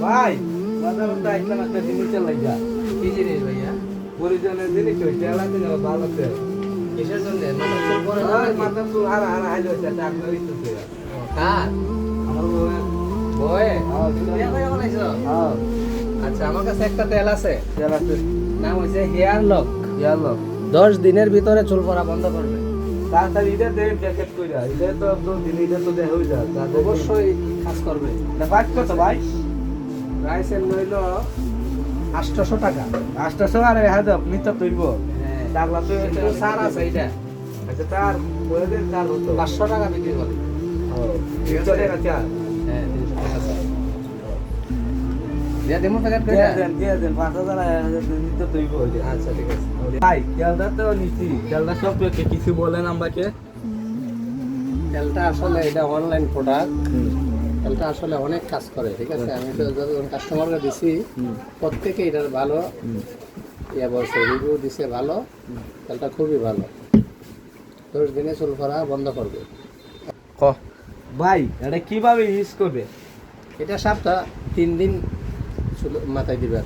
ভাই বাজার তো একদম একটা জিনিস চালাই যা কি জিনিস ভাইয়া? পরিজনের জিনিস ওই তেলা দিন ভালো তেল কিসের জন্য? মাথার চুল পরে না আর নাকি? মাথা তো আর আইলো এটা আপনার ইচ্ছে ও, কার? আমার বউয়ের বয়ে? হ্যাঁ, তুমি বিয়ে করে বানাইছো? হ্যাঁ আচ্ছা, আমার কাছে একটা তেল আছে, তেল আছে নাম হচ্ছে হেয়ার লক। ইয়ালো 10 দিনের ভিতরে চুল পড়া বন্ধ করবে। তাড়াতাড়ি এটা দেন প্যাকেট কইরা এটা তো তো দিন এটা তো দেহ হয়ে যায় তাদের অবশ্যই কাজ করবে। না পাঁচ কত ভাই প্রাইস এর হইল 800 টাকা। 800 আর হাজার মিটার তৈব হ্যাঁ, টাকলা তো কিন্তু সার আছে এটা। আচ্ছা তার বলে দেন তার হতো 500 টাকা বিক্রি করে। ঠিক আছে? চলে না চার হ্যাঁ, 300 টাকা সার। দিয়া দেমো প্যাকেট করে? দিয়ে দেন 5000 হাজার মিটার তৈব আচ্ছা, ঠিক আছে। ভাই তেলটা তো নিচ্ছি তেলটা সব কিছু বলেন আমাকে তেলটা আসলে এটা অনলাইন প্রোডাক্ট। তেলটা আসলে অনেক কাজ করে, ঠিক আছে? আমি তো যখন কাস্টমারকে দিছি প্রত্যেকে এটার ভালো বলছে, রিভিউ দিছে ভালো। তেলটা খুবই ভালো, 10 দিনে চুল পড়া বন্ধ করবে। ভাই এটা কিভাবে ইউজ করবে এটা সপ্তাহ 3 দিন চুল মাথায় দিবে।